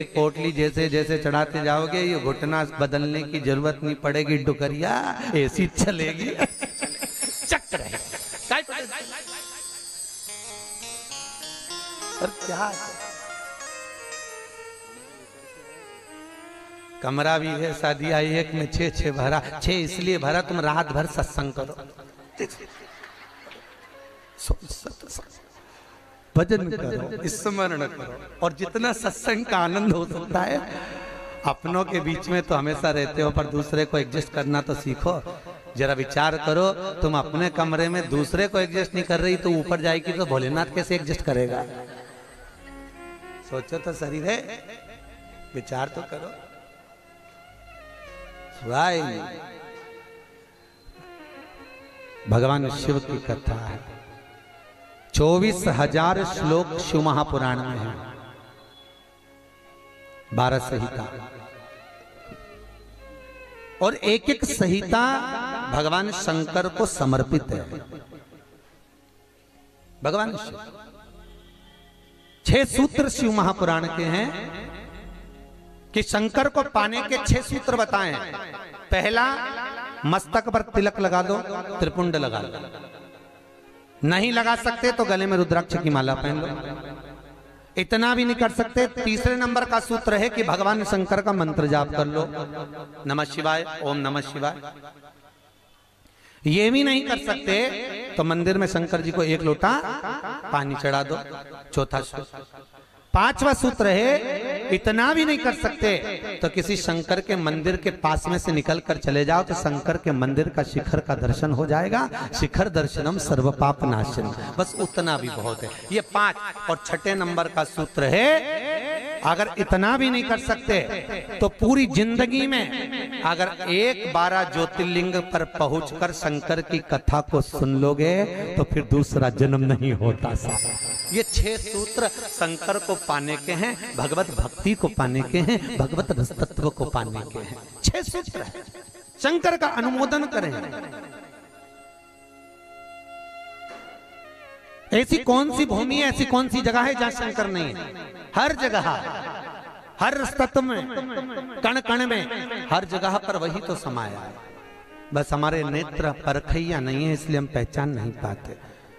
पोटली जैसे जैसे चढ़ाते जाओगे ये घुटना बदलने की जरूरत नहीं पड़ेगी, डुकरिया ऐसी चलेगी चक रहे। और क्या कमरा भी है, शादी आई एक में 6 भरा, 6 इसलिए भरा तुम रात भर सत्संग करो, भजन करो, स्मरण करो, और जितना सत्संग का आनंद हो सकता है। अपनों के बीच में तो हमेशा रहते हो, पर दूसरे को एडजस्ट करना तो सीखो। जरा विचार करो, तुम अपने कमरे में दूसरे को एडजस्ट नहीं कर रही तो ऊपर जाएगी तो भोलेनाथ कैसे एडजस्ट करेगा? सोचो तो शरीर है, विचार तो करो। भगवान शिव की कथा है, 24,000 श्लोक शिव महापुराण में है, 12 संहिता, और एक एक संहिता भगवान शंकर को समर्पित है। भगवान शिव 6 सूत्र शिव महापुराण के हैं कि शंकर को पाने के 6 सूत्र बताएं। पहला, मस्तक पर तिलक लगा दो, त्रिपुंड लगा दो, नहीं लगा सकते तो गले में रुद्राक्ष की माला पहन लो। इतना भी नहीं कर सकते, तीसरे नंबर का सूत्र है कि भगवान शंकर का मंत्र जाप कर लो, नमः शिवाय, ओम नमः शिवाय। ये भी नहीं कर सकते तो मंदिर में शंकर जी को 1 लोटा पानी चढ़ा दो, चौथा सूत्र। 5वां सूत्र है, इतना भी नहीं कर सकते तो किसी शंकर के मंदिर के पास में से निकल कर चले जाओ तो शंकर के मंदिर का शिखर का दर्शन हो जाएगा। शिखर दर्शनम सर्व पाप नाशनम, बस उतना भी बहुत है। ये 5। और 6ठे नंबर का सूत्र है, अगर इतना भी नहीं कर सकते तो पूरी जिंदगी में अगर 12 ज्योतिर्लिंग पर पहुंचकर शंकर की कथा को सुन लोगे तो फिर दूसरा जन्म नहीं होता। ये 6 सूत्र शंकर को पाने के हैं, भगवत भक्ति को पाने के हैं, भगवत रसतत्व को पाने के हैं। 6 सूत्र है, शंकर का अनुमोदन करें। ऐसी कौन सी भूमि है, ऐसी कौन सी जगह है जहां शंकर नहीं है? हर जगह, हर तत्व में, कण कण में, हर जगह पर वही तो समाया है। बस हमारे नेत्र परखैया नहीं है, इसलिए हम पहचान नहीं पाते।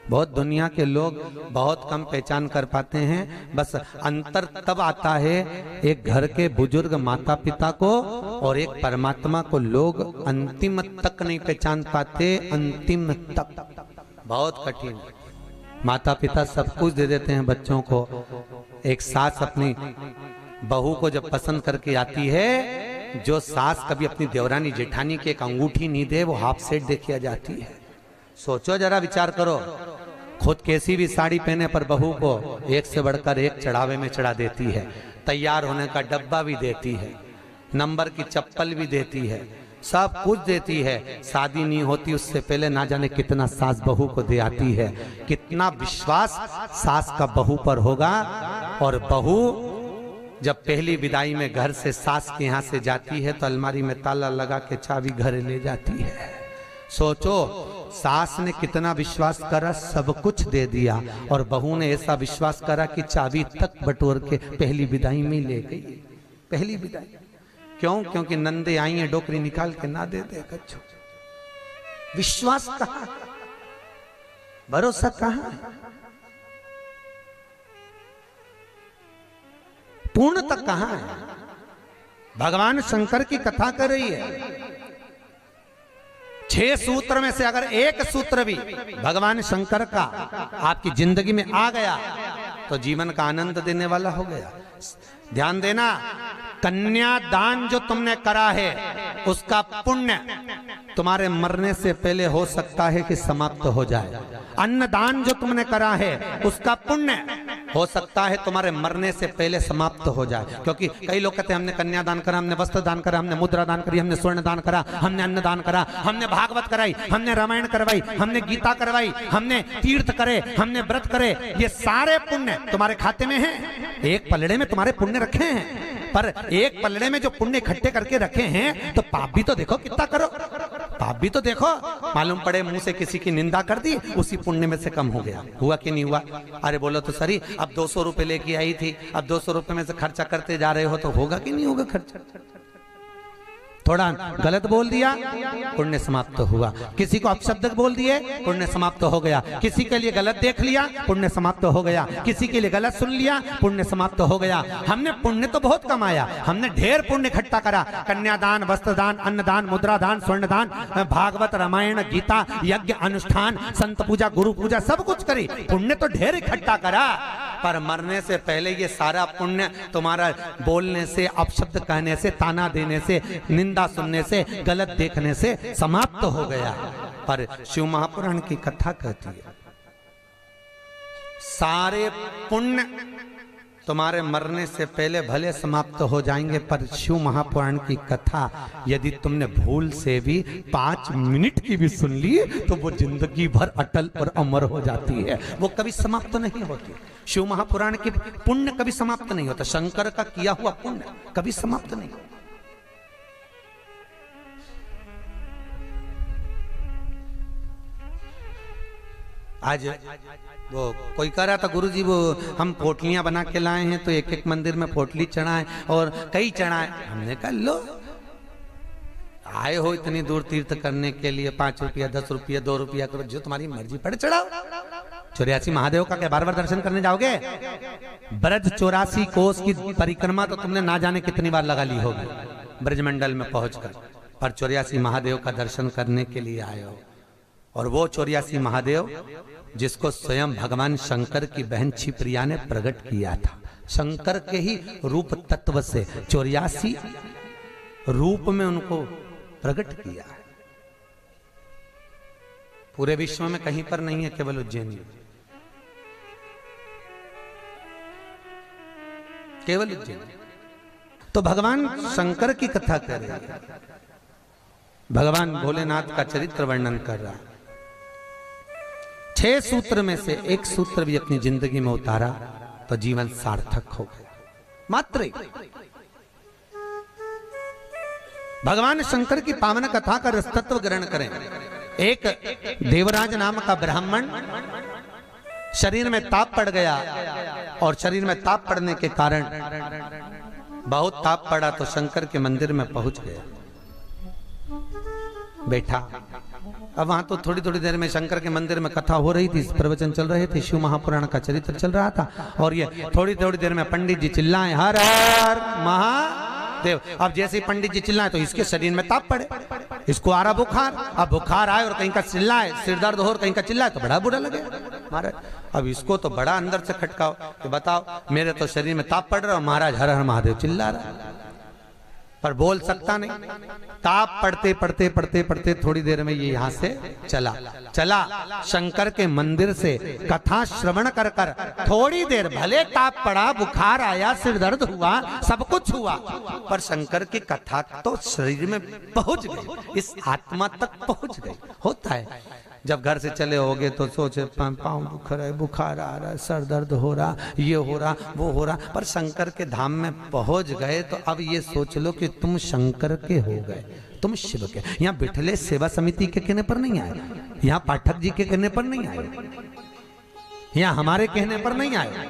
बहुत दुनिया के लोग बहुत कम पहचान कर पाते हैं। बस अंतर तब आता है एक घर के बुजुर्ग माता पिता को और एक परमात्मा को लोग अंतिम तक नहीं पहचान पाते। अंतिम तक बहुत कठिन। माता पिता सब कुछ दे देते हैं बच्चों को। एक सास अपनी बहू को जब पसंद करके आती है, जो सास कभी अपनी देवरानी जेठानी की एक अंगूठी नहीं दे वो हाफ सेट देखी आ जाती है। सोचो जरा, विचार करो, खुद कैसी भी साड़ी पहने पर बहू को एक से बढ़कर एक चढ़ावे में चढ़ा देती है, तैयार होने का डब्बा भी देती है, नंबर की चप्पल भी देती है, सब कुछ देती है। शादी नहीं होती उससे पहले ना जाने कितना सास बहू को दे आती है। कितना विश्वास सास का बहू पर होगा। और बहू जब पहली विदाई में घर से सास के यहाँ से जाती है तो अलमारी में ताला लगा के चाबी घर ले जाती है। सोचो, सास ने कितना विश्वास करा, सब कुछ दे दिया, और बहू ने ऐसा विश्वास करा कि चाबी तक बटोर के पहली विदाई में ले गई। पहली विदाई क्यों? क्योंकि नंदे आई है, डोकरी निकाल के ना दे दे कच्छो। विश्वास कहाँ, भरोसा कहाँ, पूर्ण तक कहाँ है? भगवान शंकर की कथा कर रही है। 6 सूत्र में से अगर एक सूत्र भी भगवान शंकर का आपकी जिंदगी में आ गया तो जीवन का आनंद देने वाला हो गया। ध्यान देना, कन्यादान जो तुमने करा है उसका पुण्य तुम्हारे मरने से पहले हो सकता है कि समाप्त हो जाए। अन्नदान जो तुमने करा है उसका पुण्य हो सकता है तुम्हारे मरने से पहले समाप्त हो जाए। क्योंकि कई लोग कहते हैं हमने कन्यादान करा, हमने वस्त्र दान करा, हमने मुद्रा दान करी, हमने स्वर्ण दान करा, हमने अन्न दान करा, हमने भागवत कराई, हमने रामायण करवाई, हमने गीता करवाई, हमने तीर्थ करे, हमने व्रत करे। ये सारे पुण्य तुम्हारे खाते में हैं। एक पलड़े में तुम्हारे पुण्य रखे हैं, पर एक पलड़े में जो पुण्य इकट्ठे करके रखे हैं तो पाप भी तो देखो कितना करो। पाप भी तो देखो, मालूम पड़े मुंह से किसी की निंदा कर दी, उसी पुण्य में से कम हो गया। हुआ कि नहीं हुआ? अरे बोलो तो सही, अब 200 रुपए लेके आई थी, अब 200 रुपए में से खर्चा करते जा रहे हो तो होगा कि नहीं होगा खर्चा? थोड़ा गलत बोल दिया, पुण्य समाप्त हुआ। किसी को अपशब्द बोल दिए, पुण्य समाप्त हो गया। किसी के लिए गलत देख लिया, पुण्य समाप्त हो गया। किसी के लिए गलत सुन लिया, पुण्य समाप्त हो गया। हमने पुण्य तो बहुत कमाया, हमने ढेर पुण्य इकट्ठा करा। कन्यादान, वस्त्रदान, अन्नदान, मुद्रादान, स्वर्णदान, भागवत, रामायण, गीता, यज्ञ, अनुष्ठान, संत पूजा, गुरु पूजा, सब कुछ करी, पुण्य तो ढेर इकट्ठा करा। पर मरने से पहले ये सारा पुण्य तुम्हारा बोलने से, अपशब्द कहने से, ताना देने से, निंदा सुनने से, गलत देखने से समाप्त हो गया। पर शिव महापुराण की कथा कहती है सारे पुण्य तुम्हारे मरने से पहले भले समाप्त हो जाएंगे, पर शिव महापुराण की कथा यदि तुमने भूल से भी 5 मिनट की भी सुन ली तो वो जिंदगी भर अटल और अमर हो जाती है, वो कभी समाप्त नहीं होती। शिव महापुराण की पुण्य कभी समाप्त नहीं होता। शंकर का किया हुआ पुण्य कभी समाप्त नहीं होता। आज वो कोई कह रहा था, गुरुजी वो हम पोटलियां बना के लाए हैं तो एक एक मंदिर में पोटली चढ़ाएं और कई चढ़ाएं। हमने कहा लो, आए हो इतनी दूर तीर्थ करने के लिए, 5 रुपया 10 रुपया 2 रुपया करो, जो तुम्हारी मर्जी पड़े चढ़ाओ। 84 महादेव का क्या बार-बार दर्शन करने जाओगे? ब्रज 84 कोस की परिक्रमा तो तुमने ना जाने कितनी बार लगा ली होगी ब्रजमंडल में पहुंचकर, पर 84 महादेव का दर्शन करने के लिए आए हो। और वो 84 महादेव जिसको स्वयं भगवान शंकर की बहन छिप्रिया ने प्रकट किया था, शंकर के ही रूप तत्व से 84 रूप में उनको प्रकट किया है। पूरे विश्व में कहीं पर नहीं है, केवल उज्जैन में, केवल उज्जैन। तो भगवान शंकर की कथा कर रहे हैं, भगवान भोलेनाथ का चरित्र वर्णन कर रहा है। 6 सूत्र में से एक सूत्र भी अपनी जिंदगी में उतारा तो जीवन सार्थक हो गया। मात्र भगवान शंकर की पावन कथा का रसतत्व ग्रहण करें। एक देवराज नाम का ब्राह्मण शरीर में ताप पड़ गया, और शरीर में ताप पड़ने के कारण बहुत ताप पड़ा तो शंकर के मंदिर में पहुंच गया, बैठा। अब वहां तो थोड़ी थोड़ी देर में शंकर के मंदिर में कथा हो रही थी, प्रवचन चल रहे थे, शिव महापुराण का चरित्र चल रहा था। और ये थोड़ी थोड़ी देर में पंडित जी चिल्लाए हर हर महादेव। अब जैसे ही पंडित जी चिल्लाए तो इसके शरीर में ताप पड़े, इसको आ रहा बुखार। अब बुखार आए और कहीं का चिल्लाए, सिर दर्द हो और कहीं का चिल्लाए तो बड़ा बुरा लगे महाराज। अब इसको तो बड़ा अंदर से खटकाओ कि बताओ मेरे तो शरीर में ताप पड़ रहा है, महाराज हर हर महादेव चिल्ला रहा, पर बोल सकता नहीं। ताप पढ़ते पढ़ते पढ़ते पढ़ते थोड़ी देर में ये यहाँ से चला शंकर के मंदिर से कथा श्रवण कर कर थोड़ी देर भले ताप पड़ा, बुखार आया, सिर दर्द हुआ, सब कुछ हुआ, पर शंकर की कथा तो शरीर में पहुंच गई, इस आत्मा तक पहुंच गई। होता है जब घर से चले होगे तो सोचे पाँव दुख रहा है, बुखार आ रहा है, सर दर्द हो रहा, ये हो रहा, वो हो रहा, पर शंकर के धाम में पहुंच गए तो अब ये सोच लो कि तुम शंकर के हो गए, तुम शिव के। यहाँ बिठले सेवा समिति के कहने पर नहीं आए, यहाँ पाठक जी के कहने पर नहीं आए, यहाँ हमारे कहने पर नहीं आए।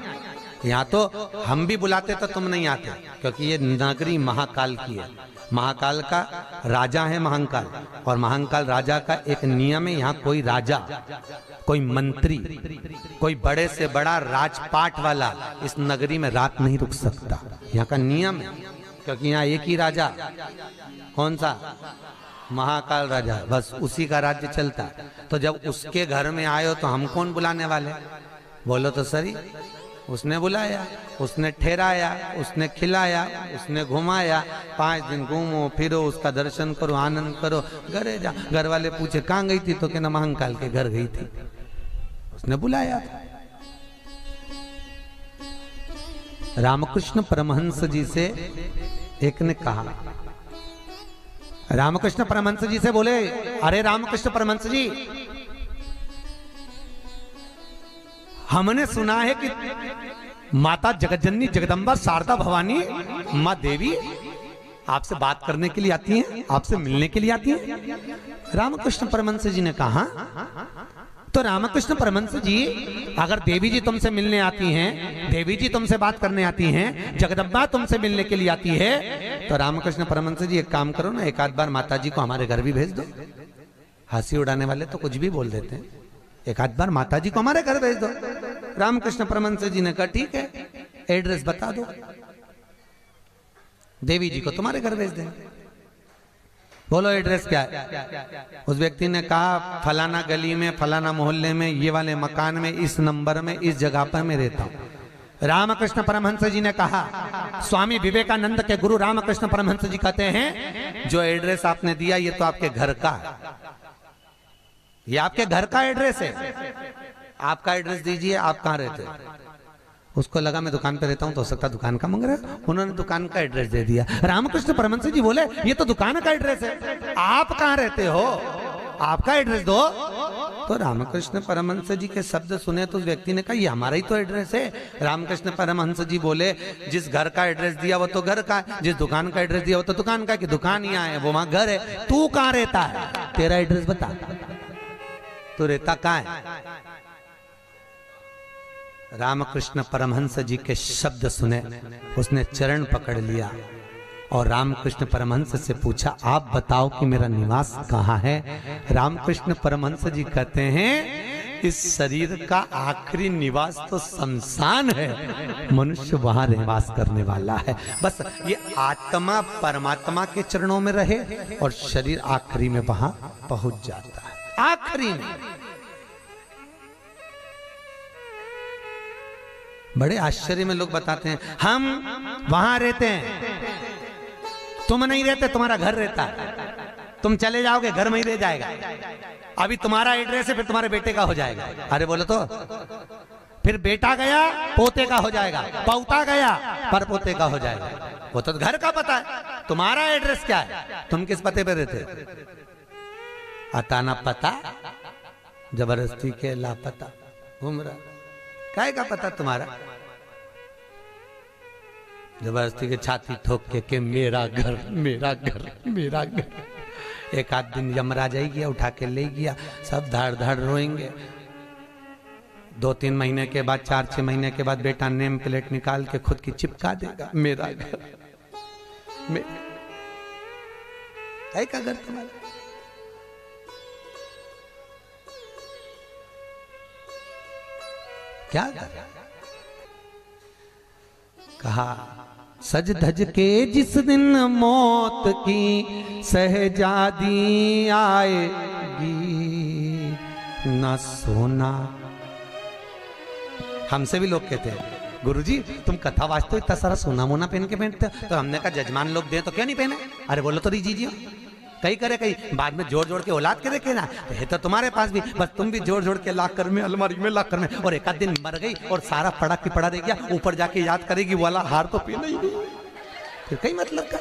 यहाँ तो हम भी बुलाते तो तुम नहीं आते, क्योंकि ये नगरी महाकाल की है। महाकाल का राजा है महाकाल, और महाकाल राजा का एक नियम है, यहाँ कोई राजा, कोई मंत्री, कोई बड़े से बड़ा राजपाट वाला इस नगरी में रात नहीं रुक सकता। यहाँ का नियम है, क्योंकि यहाँ एक ही राजा, कौन सा? महाकाल राजा, बस उसी का राज्य चलता। तो जब उसके घर में आए हो तो हम कौन बुलाने वाले? बोलो तो सही। उसने बुलाया, उसने ठहराया, उसने खिलाया, उसने घुमाया, 5 दिन घूमो फिरो, उसका दर्शन करो, आनंद करो, घरे जा। घर वाले पूछे कहाँ गई थी, तो कहना महाकाल के घर गई थी, उसने बुलाया। रामकृष्ण परमहंस जी से एक ने कहा, रामकृष्ण परमहंस जी से बोले, अरे रामकृष्ण परमहंस जी, हमने सुना है कि माता जगतजननी जगदम्बा शारदा भवानी माँ देवी आपसे बात करने के लिए आती हैं, आपसे मिलने के लिए आती हैं। रामकृष्ण परमहंस जी ने कहा, तो रामकृष्ण परमहंस जी, अगर देवी जी तुमसे मिलने आती हैं, देवी जी तुमसे बात करने आती हैं, जगदम्बा तुमसे मिलने के लिए आती है, तो रामकृष्ण परमहंस जी एक काम करो ना, एक आध बार माता जी को हमारे घर भी भेज दो। हंसी उड़ाने वाले तो कुछ भी बोल देते हैं, एक आध बार माता जी को हमारे घर भेज दो। रामकृष्ण परमहंस जी ने कहा ठीक है, एड्रेस बता दो, देवी जी को तुम्हारे घर भेज देंगे। बोलो एड्रेस क्या है? उस व्यक्ति ने कहा फलाना गली में, फलाना मोहल्ले में, ये वाले मकान में, इस नंबर में, इस जगह पर मैं रहता हूं। रामकृष्ण परमहंस जी ने कहा, स्वामी विवेकानंद के गुरु रामकृष्ण परमहंस जी कहते हैं, जो एड्रेस आपने दिया ये तो आपके घर का है, ये आपके घर का एड्रेस है, आपका एड्रेस दीजिए, आप कहाँ रहते हैं? उसको लगा मैं दुकान पे रहता हूं, तो हो सकता दुकान का मांग रहा है, उन्होंने दुकान का एड्रेस दे दिया। रामकृष्ण परमहंस जी बोले ये तो दुकान का एड्रेस है, आप कहाँ रहते हो, आपका एड्रेस दो। तो रामकृष्ण परमहंस जी के शब्द सुने तो उस व्यक्ति ने कहा ये हमारा ही तो एड्रेस है। रामकृष्ण परमहंस जी बोले जिस घर का एड्रेस दिया वो तो घर का है, जिस दुकान का एड्रेस दिया वो तो दुकान का है, कि दुकान यहाँ है वो वहां घर है, तू कहाँ रहता है, तेरा एड्रेस बता, तू रहता कहाँ है? रामकृष्ण परमहंस जी के शब्द सुने, उसने चरण पकड़ लिया और रामकृष्ण परमहंस से पूछा आप बताओ कि मेरा निवास कहाँ है? रामकृष्ण परमहंस जी कहते हैं इस शरीर का आखिरी निवास तो शमशान है, मनुष्य वहां निवास करने वाला है। बस ये आत्मा परमात्मा के चरणों में रहे और शरीर आखिरी में वहां पहुंच जाता है, आखिरी में। बड़े आश्चर्य में लोग बताते हैं हम वहां रहते हैं, तुम नहीं रहते, तुम्हारा घर रहता है, तुम चले जाओगे घर में ही रह जाएगा, अभी तुम्हारा एड्रेस है फिर तुम्हारे बेटे का हो जाएगा। अरे बोलो तो, फिर बेटा गया पोते का हो जाएगा, पौता गया पर पोते का हो जाएगा, वो तो घर का पता है, तुम्हारा एड्रेस क्या है, तुम किस पते पे रहते? अताना पता जबरदस्ती के लापता घूम रहा, काय का पता तुम्हारा? जबरदस्ती के छाती ठोक के मेरा घर मेरा घर मेरा घर। एक आध दिन यमराज आई गया, उठा के ले गया, सब धाड़ धाड़ रोएंगे। 2-3 महीने के बाद, 4-6 महीने के बाद बेटा नेम प्लेट निकाल के खुद की चिपका देगा, मेरा घर काय का घर तुम्हारा? क्या कहा? सज धज के जिस दिन मौत की सहजादी आएगी, न सोना। हमसे भी लोग कहते हैं गुरुजी तुम कथा वाचते हो, इतना सारा सोना मोना पहन के पहनते हो, तो हमने कहा जजमान लोग दे तो क्यों नहीं पहने? अरे बोलो तो दीजिए, कई करे कई बाद में जोड़ जोड़ के औलाद के देखे ना, तो है तो तुम्हारे पास भी, बस तुम भी जोड़ जोड़ के लाख कर में, अलमारी में लाख कर में, और एक आध दिन मर गई और सारा पड़ा की पड़ा रह गया, ऊपर जाके याद करेगी वाला हार तो पीना ही नहीं, फिर कई मतलब का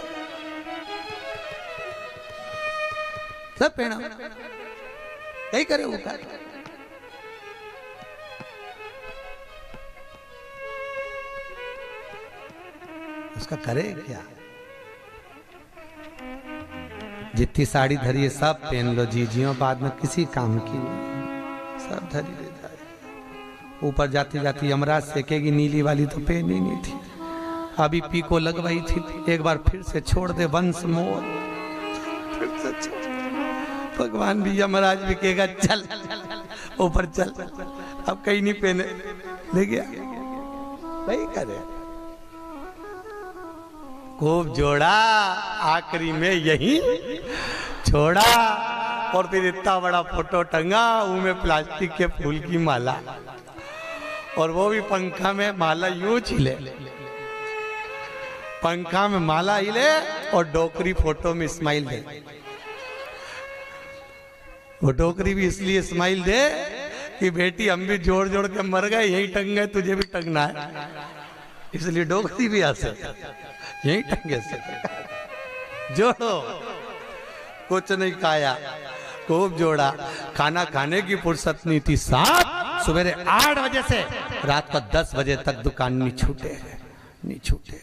सब पहना कई करे वो कर। उसका करे क्या? जितनी साड़ी धरी है सब पहन लो जीजियों, बाद में किसी काम की नहीं, सब धरी ले जाए। ऊपर जाती जाती यमराज सेकेगी, नीली वाली तो पहनी नहीं थी, अभी पीको लगवाई थी, एक बार फिर से छोड़ दे वंश मोर, फिर से छोड़। भगवान भी यमराज भी कहेगा चल ऊपर चल, अब कहीं नहीं पहने, ले गया वही करे। खूब जोड़ा, आखिरी में यही छोड़ा, और फिर इतना बड़ा फोटो टंगा, उनमें प्लास्टिक के फूल की माला, और वो भी पंखा में माला यूं हिले, पंखा में माला हिले और डोकरी फोटो में स्माइल दे। वो डोकरी भी इसलिए स्माइल दे कि बेटी हम भी जोड़ जोड़ के मर गए, यही टंग गए, तुझे भी टंगना है, इसलिए डोकरी भी हंसे, यही टंगे से जोड़ो। कुछ नहीं खाया, खूब जोड़ा, खाना खाने की फुर्सत नहीं थी, साथ सवेरे 8 बजे से रात को 10 बजे तक दुकान नहीं छूटे, नहीं छूटे।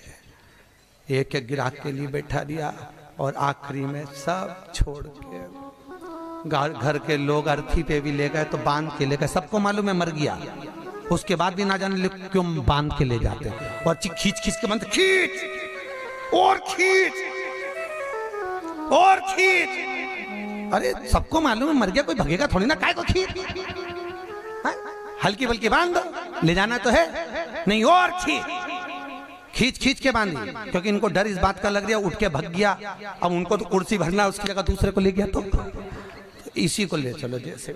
एक एक ग्राहक के लिए बैठा दिया और आखिरी में सब छोड़ के घर के लोग अर्थी पे भी ले गए तो बांध के ले गए। सबको मालूम है मर गया, उसके बाद भी ना जाने क्यों बांध के ले जाते और खींच खींच के बांधते, खींच और खींच और खींच। अरे सबको मालूम है मर गया, कोई भगेगा थोड़ी ना, काय को खींच, हल्की बल्कि बांध दो, ले जाना तो है नहीं, और खींच खींच के बांधी, क्योंकि इनको डर इस बात का लग रहा, उठ के भग गया, अब उनको तो कुर्सी भरना, उसकी जगह दूसरे को ले गया तो इसी को ले चलो, जैसे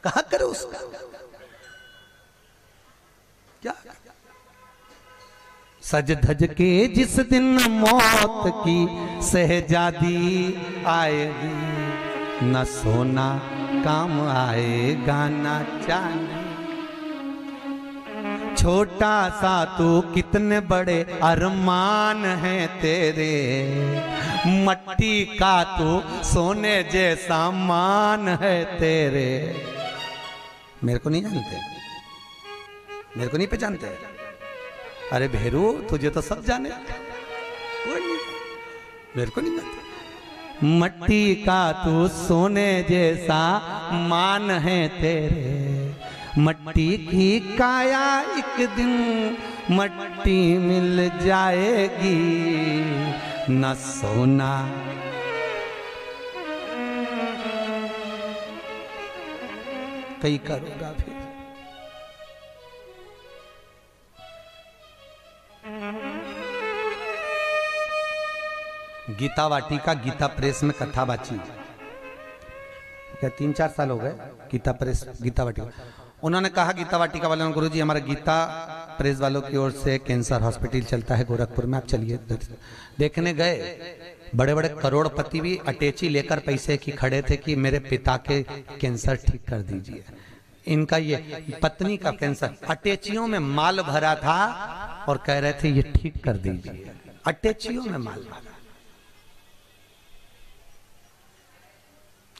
कहा करो उसका क्या। सज धज के जिस दिन मौत की शहजादी आएगी, न सोना काम आएगा न चांदी। छोटा सा तू कितने बड़े अरमान हैं तेरे, मट्टी का तू सोने जैसा मान है तेरे। मेरे को नहीं जानते, मेरे को नहीं पहचानते? अरे भेरू तुझे तो सब जाने, मेरे को नहीं जानते। मट्टी का तू सोने जैसा मान है तेरे, मट्टी की काया एक दिन मट्टी मिल जाएगी, न सोना कहीं करोगा फिर। गीता वाटिका गीता प्रेस में कथा बाची, क्या 3-4 साल हो गए गीता प्रेस गीता वाटिका। उन्होंने कहा गीता वाटिका वालों, गुरुजी हमारा गीता प्रेस वालों की ओर से कैंसर हॉस्पिटल चलता है गोरखपुर में, आप चलिए। देखने गए, बड़े बड़े करोड़पति भी अटैची लेकर पैसे की खड़े थे कि मेरे पिता के कैंसर ठीक कर दीजिए। इनका ये पत्नी का कैंसर, अटैचियों में माल भरा था और कह रहे थे ये ठीक कर दीजिए, अटैचियों में माल भरा।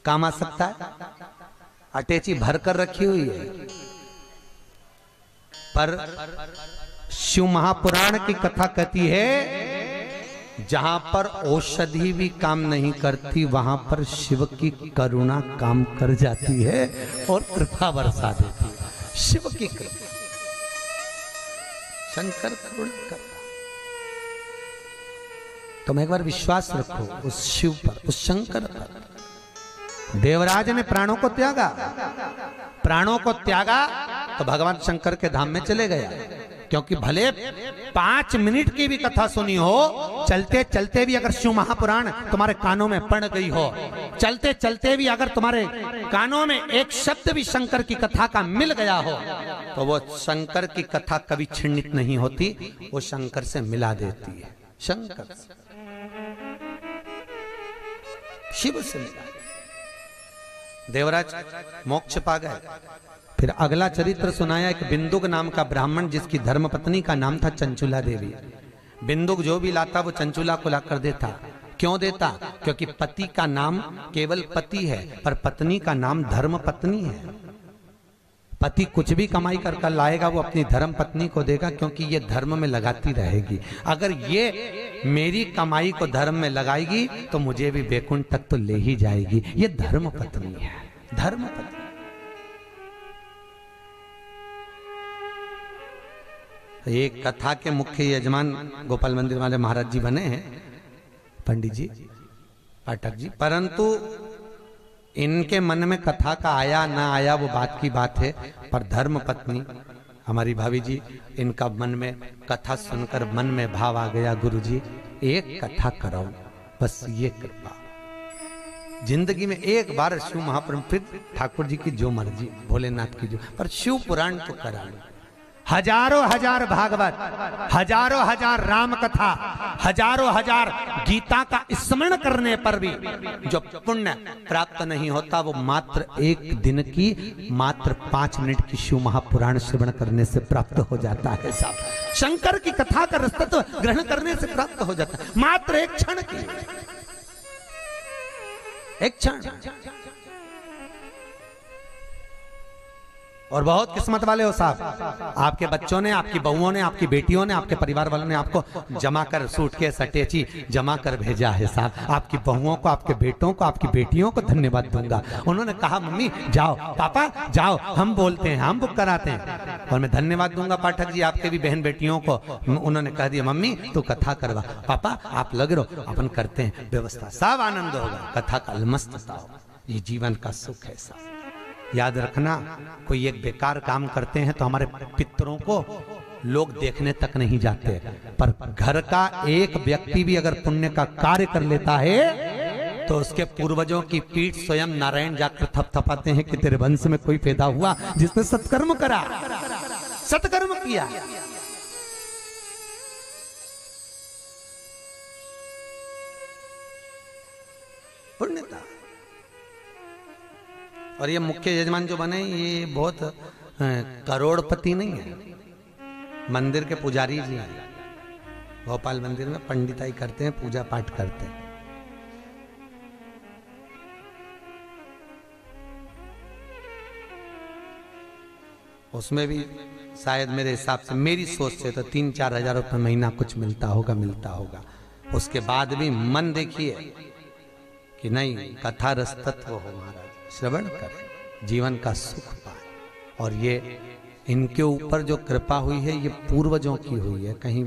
काम आ सकता है, अटैची भर कर रखी हुई है, पर शिव महापुराण की कथा कहती है जहां पर औषधि भी काम नहीं करती वहां पर शिव की करुणा काम कर जाती है और कृपा बरसा देती है। शिव की कृपा, शंकर करुणा करता। तुम एक बार विश्वास रखो उस शिव पर, उस शंकर पर। देवराज ने प्राणों को त्यागा, प्राणों को त्यागा तो भगवान शंकर के धाम में चले गया, क्योंकि भले 5 मिनट की भी कथा सुनी हो, चलते चलते भी अगर शिव महापुराण तुम्हारे कानों में पड़ गई हो, चलते चलते भी अगर तुम्हारे कानों में एक शब्द भी शंकर की कथा का मिल गया हो, तो वो शंकर की कथा कभी छिन्नित नहीं होती, वो शंकर से मिला देती है। शंकर से, शिव से मिला। देवराज मोक्ष पा गए। फिर अगला चरित्र सुनाया एक बिंदुक नाम का ब्राह्मण, जिसकी धर्मपत्नी का नाम था चंचुला देवी। बिंदुक जो भी लाता वो चंचुला को लाकर देता। क्यों देता? क्योंकि पति का नाम केवल पति है, पर पत्नी का नाम धर्म पत्नी है। पति कुछ भी कमाई कर कर लाएगा वो अपनी धर्म पत्नी को देगा, क्योंकि ये धर्म में लगाती रहेगी। अगर ये मेरी कमाई को धर्म में लगाएगी तो मुझे भी बैकुंठ तक तो ले ही जाएगी। ये धर्म पत्नी है, धर्म पत्नी। एक कथा के मुख्य यजमान गोपाल मंदिर वाले महाराज जी बने हैं, पंडित जी, पाठक जी, परंतु इनके मन में कथा का आया ना आया वो बात की बात है, पर धर्म पत्नी हमारी भाभी जी, इनका मन में कथा सुनकर मन में भाव आ गया, गुरुजी एक कथा कराओ, बस ये कृपा। जिंदगी में एक बार शिव महापुराण, फिर ठाकुर जी की जो मर्जी, भोलेनाथ की जो, पर शिव पुराण तो करा लो। हजारों हजार भागवत, हजारों हजार राम कथा, हजारों हजार गीता का स्मरण करने पर भी जो पुण्य प्राप्त नहीं होता, वो मात्र एक दिन की, मात्र 5 मिनट की शिव महापुराण श्रवण करने से प्राप्त हो जाता है। साहब, शंकर की कथा का रसतत्व ग्रहण करने से प्राप्त हो जाता है, मात्र एक क्षण की, एक क्षण। और बहुत किस्मत वाले हो साहब, आपके बच्चों ने, आपकी बहुओं ने, आपकी बेटियों ने, आपके परिवार वालों ने आपको जमा कर सूटकेस अटैची जमा कर भेजा है साहब। आपकी बहुओं को, आपके बेटों को, आपकी बेटियों को धन्यवाद दूंगा। उन्होंने कहा मम्मी जाओ, पापा जाओ, हम बोलते हैं, हम बुक कराते हैं। और मैं धन्यवाद दूंगा पाठक जी आपके भी बहन बेटियों को। उन्होंने कह दिया मम्मी तू कथा करवा, पापा आप लग रहो, अपन करते हैं व्यवस्था, सब आनंद होगा, कथा का मस्त होगा। ये जीवन का सुख है साहब। याद रखना, कोई एक बेकार काम करते हैं तो हमारे पितरों को लोग देखने तक नहीं जाते, पर घर का एक व्यक्ति भी अगर पुण्य का कार्य कर लेता है तो उसके पूर्वजों की पीठ स्वयं नारायण जाकर थपथपाते हैं कि तेरे वंश में कोई पैदा हुआ जिसने सत्कर्म करा, सत्कर्म किया। पुण्यता। और ये मुख्य यजमान जो बने ये बहुत करोड़पति नहीं है, मंदिर के पुजारी जी हैं। भोपाल मंदिर में पंडिताई करते हैं, पूजा पाठ करते हैं। उसमें भी शायद मेरे हिसाब से, मेरी सोच से तो 3-4 हजार रुपये महीना कुछ मिलता होगा। उसके बाद भी मन देखिए कि नहीं, कथा रस तत्व हो महाराज, श्रवण करें, जीवन का सुख पाए। और ये इनके ऊपर जो कृपा हुई है ये पूर्वजों की हुई है कहीं।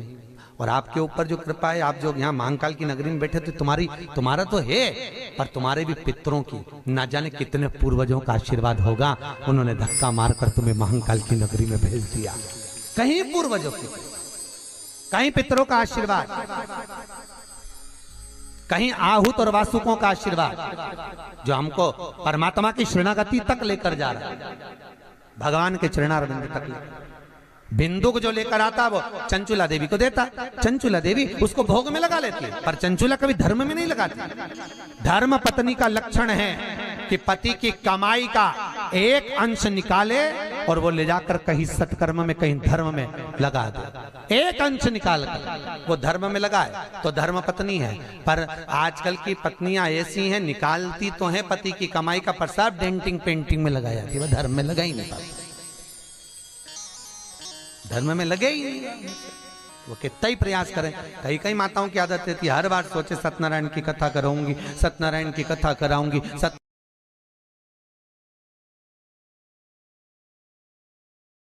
और आपके ऊपर जो कृपा है, आप जो यहाँ महाकाल की नगरी में बैठे तो तुम्हारा तो है, पर तुम्हारे भी पितरों की ना जाने कितने पूर्वजों का आशीर्वाद होगा। उन्होंने धक्का मारकर तुम्हें महाकाल की नगरी में भेज दिया। कहीं पूर्वजों की, कहीं पितरों का आशीर्वाद, कहीं आहूत और वासुकों का आशीर्वाद जो हमको परमात्मा की शरणागति तक लेकर जा रहा है, भगवान के चरणारविंद तक लेकर। बिंदु को जो लेकर आता वो चंचुला देवी को देता, चंचुला देवी उसको भोग में लगा लेती है, पर चंचुला कभी धर्म में नहीं लगाती। धर्म पत्नी का लक्षण है कि पति की कमाई का एक अंश निकाले और वो ले जाकर कहीं सत्कर्म में, कहीं धर्म में लगा दे। एक अंश निकाल कर वो धर्म में लगाए तो धर्म पत्नी है। पर आजकल की पत्नियां ऐसी हैं, निकालती तो है पति की कमाई का, पर सब डेंटिंग पेंटिंग में लगाया जाती है, वो धर्म में लगा ही नहीं पाती, धर्म में लगे ही नहीं। वो कितना ही प्रयास करें। कई माताओं की आदत रहती है हर बार सोचे सत्यनारायण की कथा कराऊंगी, सत्यनारायण की कथा कराऊंगी,